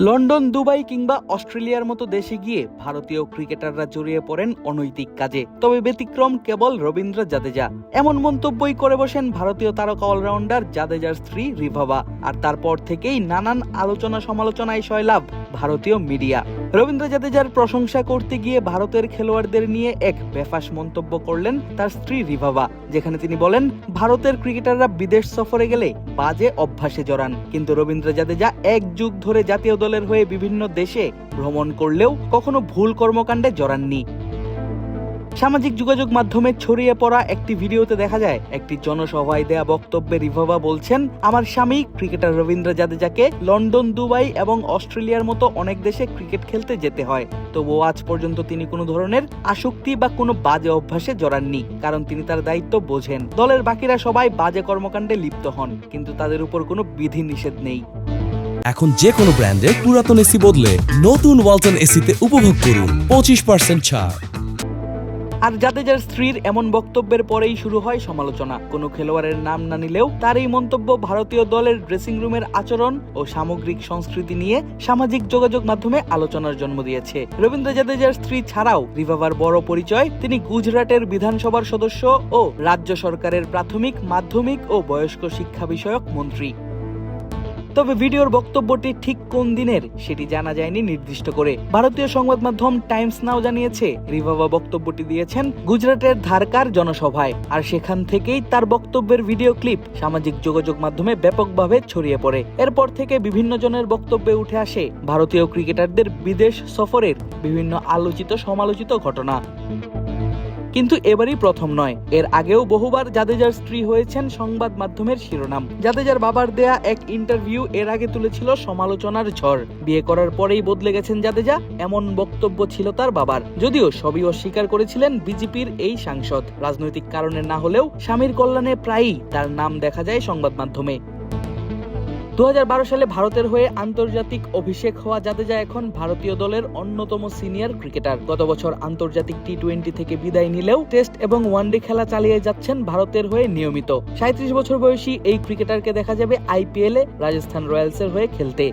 London, Dubai কিংবা অস্ট্রেলিয়ার মতো দেশে গিয়ে ভারতীয় ক্রিকেটাররা জড়িয়ে পড়েন অনৈতিক কাজে, তবে ব্যতিক্রম কেবল রবীন্দ্র জাদেজা। এমন মন্তব্যই করে বসেন ভারতীয় তারকা অলরাউন্ডার জাদেজার স্ত্রী রিভাবা। আর তারপর থেকেই নানান আলোচনা সমালোচনায় সয়লাভ ভারতীয় মিডিয়া। রবীন্দ্র জাদেজার প্রশংসা করতে গিয়ে ভারতের খেলোয়াড়দের নিয়ে এক বেফাঁস মন্তব্য করলেন তার স্ত্রী রিভাবা, যেখানে তিনি বলেন ভারতের ক্রিকেটাররা বিদেশ সফরে গেলে বাজে অভ্যাসে জড়ান, কিন্তু রবীন্দ্র জাদেজা এক যুগ ধরে জাতীয় দলের হয়ে বিভিন্ন দেশে ভ্রমণ করলেও কখনো ভুল কর্মকাণ্ডে জড়াননি। সামাজিক যোগাযোগ মাধ্যমে ছড়িয়ে পড়া একটি ভিডিওতে দেখা যায় একটি জনসভায় দেয়া বক্তব্যে রিভাবা বলছেন, আমার স্বামী ক্রিকেটার রবীন্দ্র জাদেজাকে লন্ডন, দুবাই এবং অস্ট্রেলিয়ার মতো অনেক দেশে ক্রিকেট খেলতে যেতে হয়, তবুও আজ পর্যন্ত তিনি কোনো ধরনের আসক্তি বা কোনো বাজে অভ্যাসে জড়াননি, কারণ তিনি তার দায়িত্ব বোঝেন। দলের বাকিরা সবাই বাজে কর্মকাণ্ডে লিপ্ত হন, কিন্তু তাদের উপর কোনো বিধি নিষেধ নেই। এখন যে কোনো ব্র্যান্ডের পুরাতন এসি বদলে নতুন ওয়ালটন এসিতে উপভোগ করুন 25% ছাড়। আর জাদেজার স্ত্রীর এমন বক্তব্যের পরেই শুরু হয় সমালোচনা। কোনো খেলোয়াড়ের নাম না নিলেও তার এই মন্তব্য ভারতীয় দলের ড্রেসিং রুমের আচরণ ও সামগ্রিক সংস্কৃতি নিয়ে সামাজিক যোগাযোগ মাধ্যমে আলোচনার জন্ম দিয়েছে। রবীন্দ্র জাদেজার স্ত্রী ছাড়াও রিভাবার বড় পরিচয়, তিনি গুজরাটের বিধানসভার সদস্য ও রাজ্য সরকারের প্রাথমিক, মাধ্যমিক ও বয়স্ক শিক্ষা বিষয়ক মন্ত্রী। তবে ভিডিওর বক্তব্যটি ঠিক কোন দিনের সেটি জানা যায়নি নির্দিষ্ট করে। ভারতীয় সংবাদ মাধ্যম টাইমস নাও জানিয়েছে রিভাবা বক্তব্যটি দিয়েছেন গুজরাটের ধারকার জনসভায়, আর সেখান থেকেই তার বক্তব্যের ভিডিও ক্লিপ সামাজিক যোগাযোগ মাধ্যমে ব্যাপকভাবে ছড়িয়ে পড়ে। এরপর থেকে বিভিন্ন জনের বক্তব্যে উঠে আসে ভারতীয় ক্রিকেটারদের বিদেশ সফরের বিভিন্ন আলোচিত সমালোচিত ঘটনা। কিন্তু এবারই প্রথম নয়, এর আগেও বহুবার জাদেজার স্ত্রী হয়েছেন সংবাদ মাধ্যমের শিরোনাম। জাদেজার বাবার দেয়া এক ইন্টারভিউ এর আগে তুলেছিল সমালোচনার ঝড়। বিয়ে করার পরেই বদলে গেছেন জাদেজা, এমন বক্তব্য ছিল তার বাবার, যদিও সবই অস্বীকার করেছিলেন বিজেপির এই সাংসদ। রাজনৈতিক কারণে না হলেও স্বামীর কল্যাণে প্রায়ই তার নাম দেখা যায় সংবাদ মাধ্যমে। 2012 সালে ভারতের হয়ে আন্তর্জাতিক অভিষেক হওয়া জাদেজা এখন ভারতীয় দলের অন্যতম সিনিয়র ক্রিকেটার। গত বছর আন্তর্জাতিক টি-20 থেকে বিদায় নিলেও টেস্ট এবং ওয়ানডে খেলা চালিয়ে যাচ্ছেন ভারতের হয়ে নিয়মিত। 37 বছর বয়সী এই ক্রিকেটারকে দেখা যাবে IPL-এ রাজস্থান রয়্যালসের হয়ে খেলতে।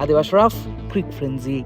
আদিব আশরাফ, ক্রিক ফ্রেন্জি।